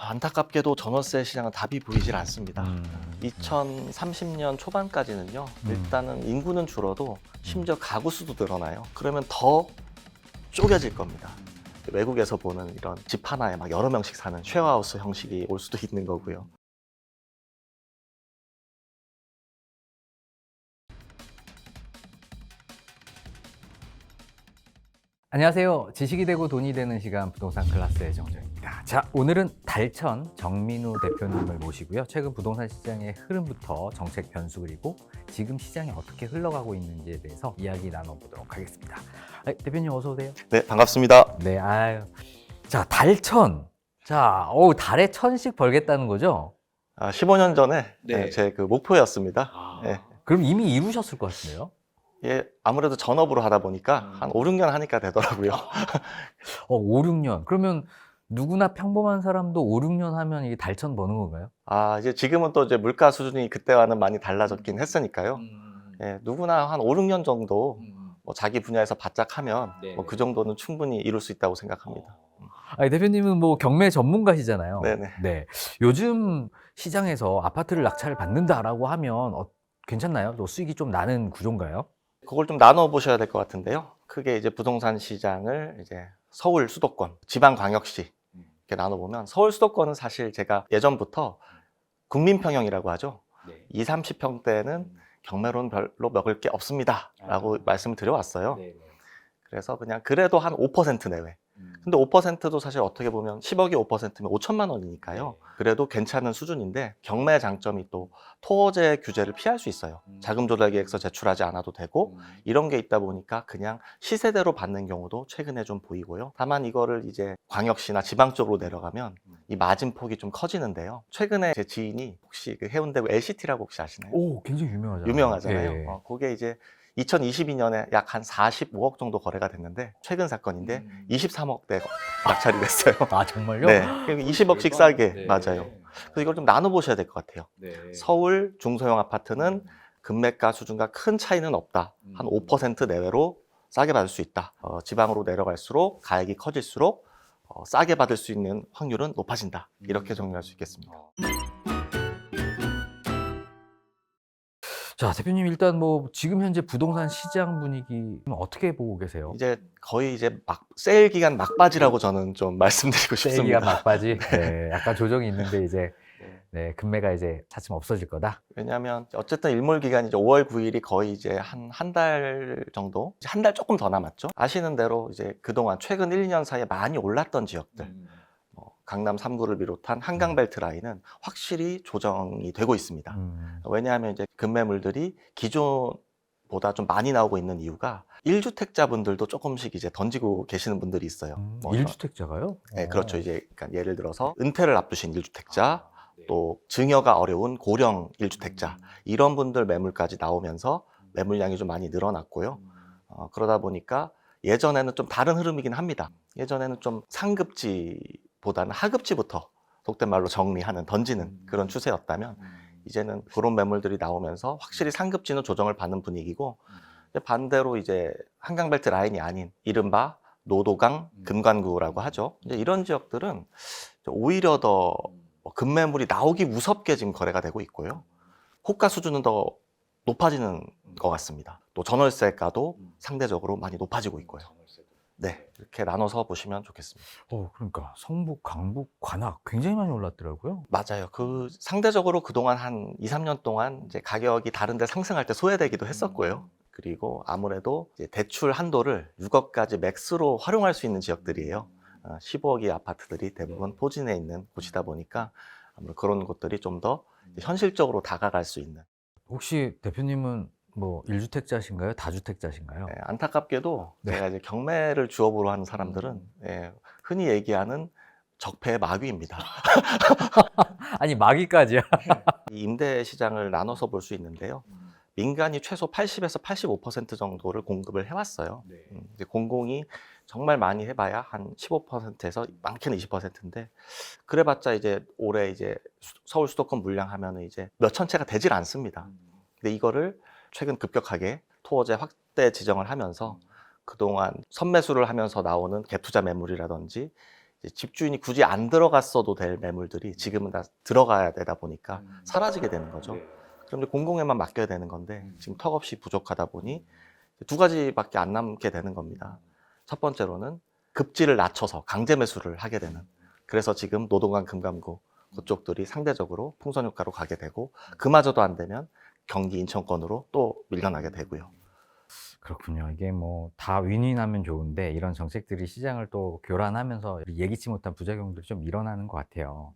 안타깝게도 전월세 시장은 답이 보이질 않습니다. 2030년 초반까지는요. 일단은 인구는 줄어도 심지어 가구 수도 늘어나요. 그러면 더 쪼개질 겁니다. 외국에서 보는 이런 집 하나에 막 여러 명씩 사는 쉐어하우스 형식이 올 수도 있는 거고요. 안녕하세요. 지식이 되고 돈이 되는 시간 부동산 클래스의 정정입니다. 자, 오늘은 달천 정민우 대표님을 모시고요. 최근 부동산 시장의 흐름부터 정책 변수 그리고 지금 시장이 어떻게 흘러가고 있는지에 대해서 이야기 나눠보도록 하겠습니다. 대표님 어서 오세요. 네, 반갑습니다. 네, 아유. 자, 달천. 자, 달에 1,000씩 벌겠다는 거죠? 15년 전에 네. 제 그 목표였습니다. 예. 그럼 이미 이루셨을 것 같은데요? 예, 아무래도 전업으로 하다 보니까 한 5, 6년 하니까 되더라고요. 5, 6년. 그러면 누구나 평범한 사람도 5, 6년 하면 이게 달천 버는 건가요? 이제 지금은 또 이제 물가 수준이 그때와는 많이 달라졌긴 했으니까요. 예, 누구나 한 5, 6년 정도 뭐 자기 분야에서 바짝 하면 네. 뭐 그 정도는 충분히 이룰 수 있다고 생각합니다. 대표님은 뭐 경매 전문가시잖아요. 네네. 네. 요즘 시장에서 아파트를 낙찰을 받는다라고 하면 괜찮나요? 또 수익이 좀 나는 구조인가요? 그걸 좀 나눠 보셔야 될 것 같은데요. 크게 이제 부동산 시장을 이제 서울 수도권, 지방 광역시 이렇게 나눠 보면 서울 수도권은 사실 제가 예전부터 국민평형이라고 하죠. 2, 30평대는 경매로는 별로 먹을 게 없습니다라고 말씀을 드려왔어요. 그래서 그냥 그래도 한 5% 내외. 근데 5%도 사실 어떻게 보면 10억이 5%면 5천만 원이니까요. 그래도 괜찮은 수준인데 경매 장점이 또 토지 규제를 피할 수 있어요. 자금 조달 계획서 제출하지 않아도 되고 이런 게 있다 보니까 그냥 시세대로 받는 경우도 최근에 좀 보이고요. 다만 이거를 이제 광역시나 지방 쪽으로 내려가면 이 마진폭이 좀 커지는데요. 최근에 제 지인이 혹시 그 해운대 LCT라고 혹시 아시나요? 오, 굉장히 유명하잖아요. 유명하잖아요. 예. 그게 이제 2022년에 약 한 45억 정도 거래가 됐는데 최근 사건인데 23억대 낙찰이 됐어요. 아, 정말요? 네, 20억씩 싸게 네. 맞아요. 그래서 이걸 좀 나눠 보셔야 될 것 같아요. 서울 중소형 아파트는 금매가 수준과 큰 차이는 없다. 한 5% 내외로 싸게 받을 수 있다. 지방으로 내려갈수록 가액이 커질수록 싸게 받을 수 있는 확률은 높아진다. 이렇게 정리할 수 있겠습니다. 자, 대표님 일단 뭐 지금 현재 부동산 시장 분위기 어떻게 보고 계세요? 이제 거의 이제 세일 기간 막바지라고 저는 좀 말씀드리고 세기가 싶습니다. 막바지. 네, 약간 조정이 있는데 이제 금매가 이제 차츰 없어질 거다. 왜냐하면 어쨌든 일몰 기간이 이제 5월 9일이 거의 이제 한 달 정도, 한 달 조금 더 남았죠. 아시는 대로 이제 그동안 최근 1, 2년 사이에 많이 올랐던 지역들, 강남 3구를 비롯한 한강벨트 라인은 확실히 조정이 되고 있습니다. 왜냐하면 이제 급매물들이 기존보다 좀 많이 나오고 있는 이유가 1주택자분들도 조금씩 이제 던지고 계시는 분들이 있어요. 뭐 1주택자가요? 네, 그렇죠. 이제 그러니까 예를 들어서 은퇴를 앞두신 1주택자, 또 증여가 어려운 고령 1주택자 이런 분들 매물까지 나오면서 매물량이 좀 많이 늘어났고요. 그러다 보니까 예전에는 좀 다른 흐름이긴 합니다. 예전에는 좀 상급지보다는 하급지부터 속된 말로 정리하는, 던지는 그런 추세였다면 이제는 그런 매물들이 나오면서 확실히 상급지는 조정을 받는 분위기고 반대로 이제 한강벨트 라인이 아닌 이른바 노도강, 금관구라고 하죠. 이제 이런 지역들은 오히려 더 급매물이 나오기 무섭게 지금 거래가 되고 있고요. 호가 수준은 더 높아지는 것 같습니다. 또 전월세가도 상대적으로 많이 높아지고 있고요. 네, 이렇게 나눠서 보시면 좋겠습니다. 그러니까 성북, 강북, 관악 굉장히 많이 올랐더라고요. 맞아요. 상대적으로 그동안 한 2, 3년 동안 이제 가격이 다른 데 상승할 때 소외되기도 했었고요. 그리고 아무래도 이제 대출 한도를 6억까지 맥스로 활용할 수 있는 지역들이에요. 15억의 아파트들이 대부분 포진해 있는 곳이다 보니까 아무래도 그런 곳들이 좀 더 현실적으로 다가갈 수 있는. 혹시 대표님은 뭐 1주택자신가요? 다주택자신가요? 네, 안타깝게도 네. 제가 이제 경매를 주업으로 하는 사람들은 흔히 얘기하는 적폐의 마귀입니다. 아니, 마기까지야. 이 임대 시장을 나눠서 볼 수 있는데요. 민간이 최소 80에서 85% 정도를 공급을 해왔어요. 이제 공공이 정말 많이 해봐야 한 15%에서 많게는 20%인데 그래봤자 이제 올해 이제 서울 수도권 물량하면은 이제 몇천 채가 되질 않습니다. 근데 이거를 최근 급격하게 토어제 확대 지정을 하면서 그동안 선매수를 하면서 나오는 갭투자 매물이라든지 이제 집주인이 굳이 안 들어갔어도 될 매물들이 지금은 다 들어가야 되다 보니까 사라지게 되는 거죠. 그럼 이제 공공에만 맡겨야 되는 건데 지금 턱없이 부족하다 보니 두 가지밖에 안 남게 되는 겁니다. 첫 번째로는 급지를 낮춰서 강제 매수를 하게 되는. 그래서 지금 노동강, 금감구 그쪽들이 상대적으로 풍선 효과로 가게 되고 그마저도 안 되면 경기 인천권으로 또 밀려나게 되고요. 그렇군요. 이게 뭐 다 윈윈하면 좋은데 이런 정책들이 시장을 또 교란하면서 예기치 못한 부작용들이 좀 일어나는 것 같아요.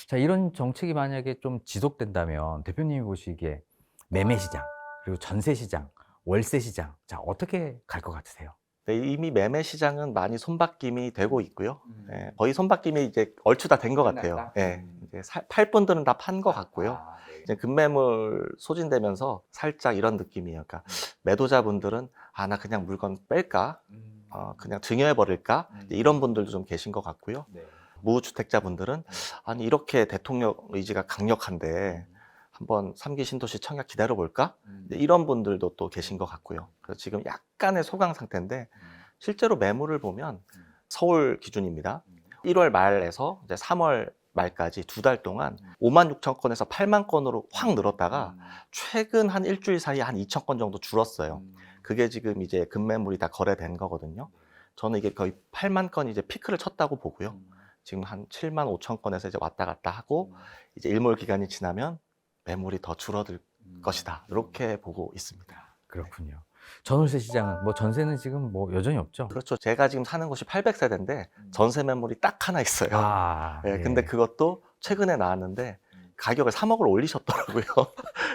자, 이런 정책이 만약에 좀 지속된다면 대표님이 보시기에 매매 시장, 그리고 전세 시장, 월세 시장, 자, 어떻게 갈 것 같으세요? 네, 이미 매매 시장은 많이 손바뀜이 되고 있고요. 예, 거의 손바뀜이 이제 얼추 다 된 것 같아요. 예, 이제 팔 분들은 다 판 것 같고요. 이제 급매물 소진되면서 살짝 이런 느낌이에요. 그러니까 매도자분들은 아, 나 그냥 물건 뺄까? 그냥 증여해버릴까? 이런 분들도 좀 계신 것 같고요. 무주택자분들은 아니 이렇게 대통령 의지가 강력한데 한번 3기 신도시 청약 기다려볼까? 이런 분들도 또 계신 것 같고요. 그래서 지금 약간의 소강 상태인데 실제로 매물을 보면 서울 기준입니다. 1월 말에서 이제 3월 말까지 두 달 동안 5만 6천 건에서 8만 건으로 확 늘었다가 최근 한 일주일 사이에 한 2천 건 정도 줄었어요. 그게 지금 이제 급매물이 다 거래된 거거든요. 저는 이게 거의 8만 건이 이제 피크를 쳤다고 보고요. 지금 한 7만 5천 건에서 이제 왔다 갔다 하고 이제 일몰 기간이 지나면 매물이 더 줄어들 것이다. 이렇게 보고 있습니다. 그렇군요. 전월세 시장은 뭐 전세는 지금 뭐 여전히 없죠? 그렇죠. 제가 지금 사는 곳이 800세대인데 전세 매물이 딱 하나 있어요. 아, 예, 근데 그것도 최근에 나왔는데 가격을 3억을 올리셨더라고요.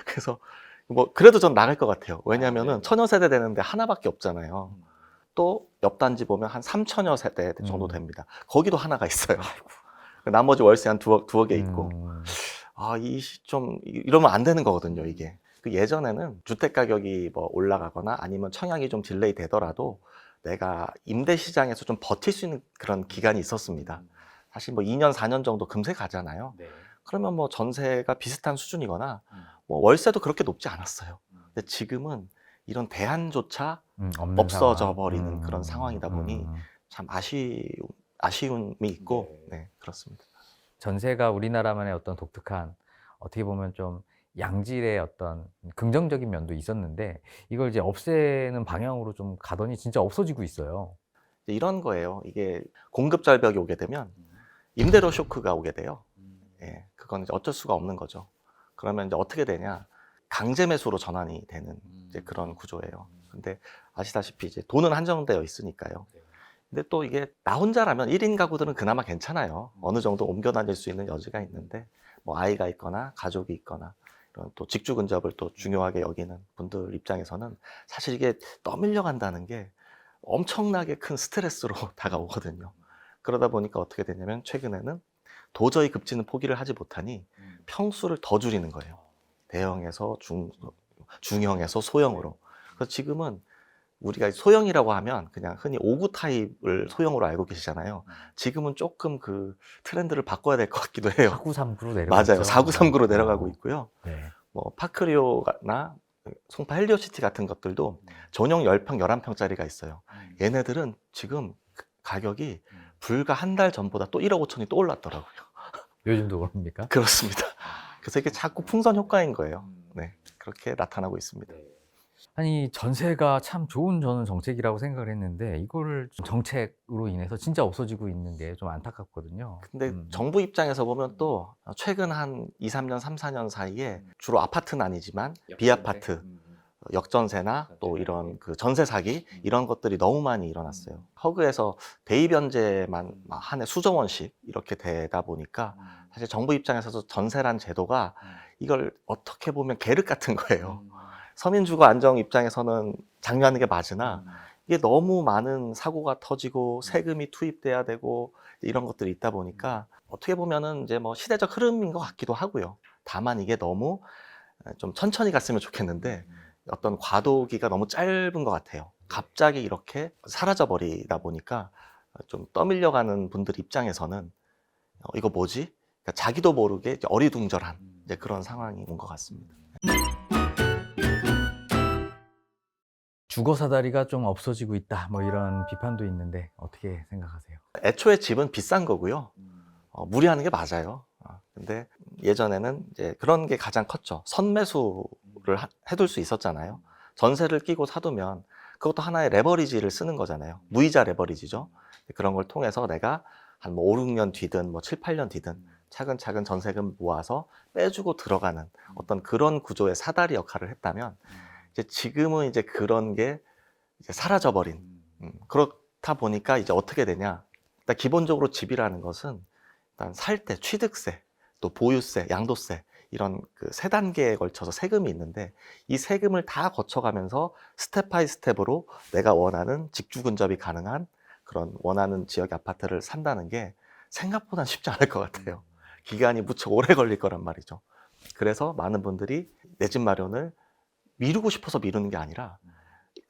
그래서 뭐 그래도 전 나갈 것 같아요. 왜냐면은 천여 세대 되는데 하나밖에 없잖아요. 또 옆 단지 보면 한 3천여 세대 정도 됩니다. 거기도 하나가 있어요. 나머지 월세 한 두억에 있고. 아, 좀 이러면 안 되는 거거든요, 이게. 그 예전에는 주택 가격이 뭐 올라가거나 아니면 청약이 좀 딜레이 되더라도 내가 임대 시장에서 좀 버틸 수 있는 그런 기간이 있었습니다. 사실 뭐 2년, 4년 정도 금세 가잖아요. 그러면 뭐 전세가 비슷한 수준이거나 뭐 월세도 그렇게 높지 않았어요. 근데 지금은 이런 대안조차 없어져 버리는 그런 상황이다 보니 참 아쉬움이 있고, 네, 그렇습니다. 전세가 우리나라만의 어떤 독특한, 어떻게 보면 좀 양질의 어떤 긍정적인 면도 있었는데 이걸 이제 없애는 방향으로 좀 가더니 진짜 없어지고 있어요. 이런 거예요. 이게 공급 절벽이 오게 되면 임대료 쇼크가 오게 돼요. 예, 그건 이제 어쩔 수가 없는 거죠. 그러면 이제 어떻게 되냐? 강제 매수로 전환이 되는 이제 그런 구조예요. 근데 아시다시피 이제 돈은 한정되어 있으니까요. 근데 또 이게 나 혼자라면 1인 가구들은 그나마 괜찮아요. 어느 정도 옮겨 다닐 수 있는 여지가 있는데 뭐 아이가 있거나 가족이 있거나 이런 또 직주 근접을 또 중요하게 여기는 분들 입장에서는 사실 이게 떠밀려 간다는 게 엄청나게 큰 스트레스로 다가오거든요. 그러다 보니까 어떻게 되냐면 최근에는 도저히 급지는 포기를 하지 못하니 평수를 더 줄이는 거예요. 대형에서 중형에서 소형으로. 그래서 지금은 우리가 소형이라고 하면 그냥 흔히 5구 타입을 소형으로 알고 계시잖아요. 지금은 조금 그 트렌드를 바꿔야 될 것 같기도 해요. 4구 3구로 내려가죠. 맞아요. 4구 3구로 내려가고 있고요. 네. 뭐 파크리오나 송파 헬리오시티 같은 것들도 전용 10평, 11평짜리가 있어요. 얘네들은 지금 가격이 불과 한 달 전보다 또 1억 5천이 또 올랐더라고요. 요즘도 그럽니까? 그렇습니다. 그래서 이게 자꾸 풍선 효과인 거예요. 네, 그렇게 나타나고 있습니다. 아니, 전세가 참 좋은 저는 정책이라고 생각을 했는데 이거를 정책으로 인해서 진짜 없어지고 있는 게 좀 안타깝거든요. 근데 정부 입장에서 보면 또 최근 한 2, 3년, 3, 4년 사이에 주로 아파트는 아니지만 비아파트, 역전세나 또 이런 그 전세 사기 이런 것들이 너무 많이 일어났어요. 허그에서 대입 변제만 한 해 수조 원씩 이렇게 되다 보니까 사실 정부 입장에서도 전세란 제도가 이걸 어떻게 보면 계륵 같은 거예요. 서민주거 안정 입장에서는 장려하는 게 맞으나 이게 너무 많은 사고가 터지고 세금이 투입돼야 되고 이런 것들이 있다 보니까 어떻게 보면은 이제 뭐 시대적 흐름인 것 같기도 하고요. 다만 이게 너무 좀 천천히 갔으면 좋겠는데 어떤 과도기가 너무 짧은 것 같아요. 갑자기 이렇게 사라져 버리다 보니까 좀 떠밀려가는 분들 입장에서는 이거 뭐지? 그러니까 자기도 모르게 이제 어리둥절한 이제 그런 상황이 온 것 같습니다. 주거 사다리가 좀 없어지고 있다. 뭐 이런 비판도 있는데 어떻게 생각하세요? 애초에 집은 비싼 거고요. 무리하는 게 맞아요. 근데 예전에는 이제 그런 게 가장 컸죠. 선매수를 해둘 수 있었잖아요. 전세를 끼고 사두면 그것도 하나의 레버리지를 쓰는 거잖아요. 무이자 레버리지죠. 그런 걸 통해서 내가 한 뭐 5, 6년 뒤든 뭐 7, 8년 뒤든 차근차근 전세금 모아서 빼주고 들어가는 어떤 그런 구조의 사다리 역할을 했다면 이제 지금은 이제 그런 게 이제 사라져버린. 그렇다 보니까 이제 어떻게 되냐. 일단 기본적으로 집이라는 것은 일단 살 때 취득세, 또 보유세, 양도세 이런 그 세 단계에 걸쳐서 세금이 있는데 이 세금을 다 거쳐가면서 스텝 바이 스텝으로 내가 원하는 직주 근접이 가능한 그런 원하는 지역의 아파트를 산다는 게 생각보다 쉽지 않을 것 같아요. 기간이 무척 오래 걸릴 거란 말이죠. 그래서 많은 분들이 내 집 마련을 미루고 싶어서 미루는 게 아니라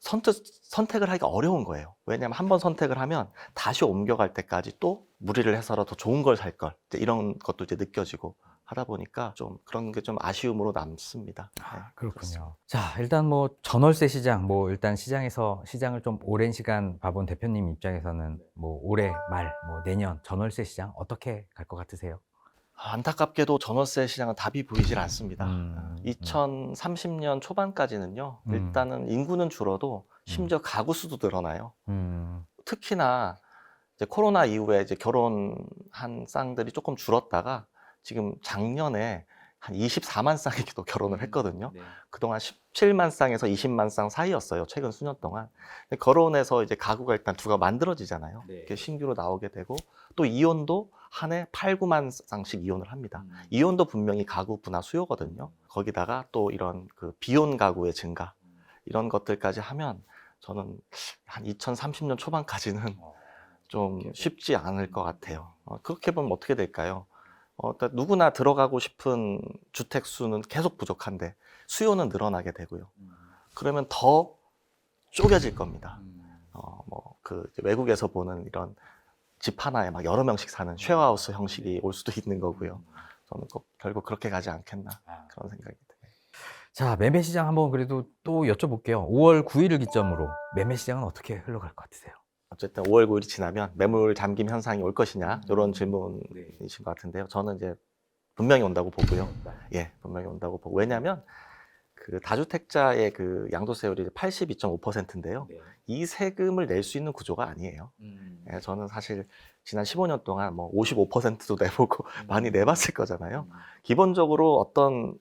선택을 하기가 어려운 거예요. 왜냐하면 한번 선택을 하면 다시 옮겨갈 때까지 또 무리를 해서라도 좋은 걸 살 걸. 이런 것도 이제 느껴지고 하다 보니까 좀 그런 게 좀 아쉬움으로 남습니다. 네, 그렇군요. 그렇습니다. 자, 일단 뭐 전월세 시장, 뭐 일단 시장을 좀 오랜 시간 봐본 대표님 입장에서는 뭐 올해 말, 뭐 내년 전월세 시장 어떻게 갈 것 같으세요? 안타깝게도 전월세 시장은 답이 보이질 않습니다. 음. 2030년 초반까지는요. 음. 일단은 인구는 줄어도 심지어 가구 수도 늘어나요. 특히나 이제 코로나 이후에 이제 결혼한 쌍들이 조금 줄었다가 지금 작년에 한 24만 쌍이기도 결혼을 했거든요. 네. 그동안 17만 쌍에서 20만 쌍 사이였어요. 최근 수년 동안. 근데 결혼해서 이제 가구가 일단 두가 만들어지잖아요. 네. 이렇게 신규로 나오게 되고 또 이혼도 한 해 8, 9만 쌍씩 이혼을 합니다. 이혼도 분명히 가구 분화 수요거든요. 거기다가 또 이런 그 비혼 가구의 증가 이런 것들까지 하면 저는 한 2030년 초반까지는 좀 쉽지 않을 것 같아요. 그렇게 보면 어떻게 될까요? 일단 누구나 들어가고 싶은 주택 수는 계속 부족한데 수요는 늘어나게 되고요. 그러면 더 쪼개질 겁니다. 뭐 그 외국에서 보는 이런 집 하나에 막 여러 명씩 사는 쉐어하우스 형식이 올 수도 있는 거고요. 저는 꼭 결국 그렇게 가지 않겠나 그런 생각이 드네요. 자, 매매 시장 한번 그래도 또 여쭤볼게요. 5월 9일을 기점으로 매매 시장은 어떻게 흘러갈 것 같으세요? 어쨌든 5월 9일이 지나면 매물 잠김 현상이 올 것이냐 이런 질문이신 것 같은데요. 저는 이제 분명히 온다고 보고요. 예, 분명히 온다고 보고 왜냐하면 그 다주택자의 그 양도세율이 82.5%인데요. 이 세금을 낼 수 있는 구조가 아니에요. 예, 저는 사실 지난 15년 동안 뭐 55%도 내보고 많이 내봤을 거잖아요. 기본적으로 어떤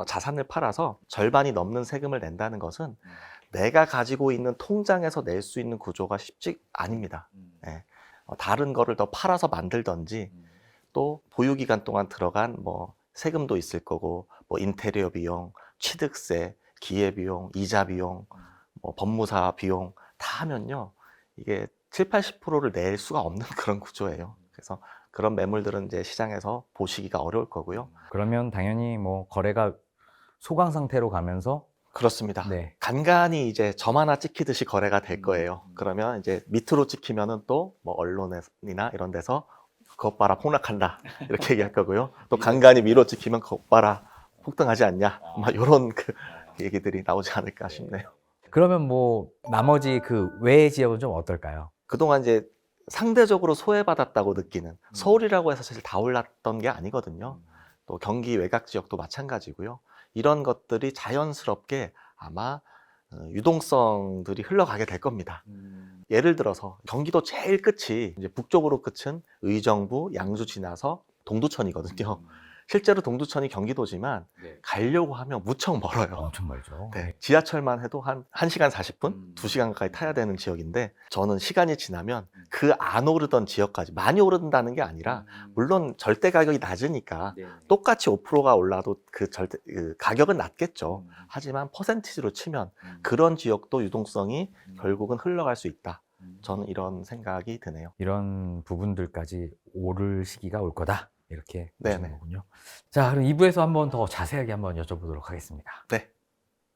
자산을 팔아서 절반이 넘는 세금을 낸다는 것은 내가 가지고 있는 통장에서 낼 수 있는 구조가 쉽지 아닙니다. 예, 다른 거를 더 팔아서 만들던지 또 보유기간 동안 들어간 뭐 세금도 있을 거고 뭐 인테리어 비용, 취득세, 기회비용, 이자 비용, 뭐 법무사 비용 다 하면요 이게 7, 80%를 낼 수가 없는 그런 구조예요. 그래서 그런 매물들은 이제 시장에서 보시기가 어려울 거고요. 그러면 당연히 뭐 거래가 소강 상태로 가면서 그렇습니다. 네. 간간히 이제 점 하나 찍히듯이 거래가 될 거예요. 그러면 이제 밑으로 찍히면은 또 뭐 언론이나 이런 데서 그것 봐라 폭락한다 이렇게 얘기할 거고요. 또 간간히 위로 찍히면 그것 봐라 폭등하지 않냐 막 이런 그 얘기들이 나오지 않을까 싶네요. 그러면 뭐 나머지 그 외의 지역은 좀 어떨까요? 그동안 이제 상대적으로 소외받았다고 느끼는 서울이라고 해서 사실 다 올랐던 게 아니거든요. 또 경기 외곽 지역도 마찬가지고요. 이런 것들이 자연스럽게 아마 유동성들이 흘러가게 될 겁니다. 예를 들어서 경기도 제일 끝이 이제 북쪽으로 끝은 의정부, 양주 지나서 동두천이거든요. 실제로 동두천이 경기도지만 가려고 하면 무척 멀어요. 엄청 멀죠. 네, 지하철만 해도 한 1시간 40분, 2시간 가까이 타야 되는 지역인데 저는 시간이 지나면 그 안 오르던 지역까지 많이 오른다는 게 아니라 물론 절대 가격이 낮으니까 똑같이 5%가 올라도 그 가격은 낮겠죠. 하지만 퍼센티지로 치면 그런 지역도 유동성이 결국은 흘러갈 수 있다. 저는 이런 생각이 드네요. 이런 부분들까지 오를 시기가 올 거다. 이렇게 보시는 네네. 거군요. 자, 그럼 2부에서 한번 더 자세하게 한번 여쭤보도록 하겠습니다. 네.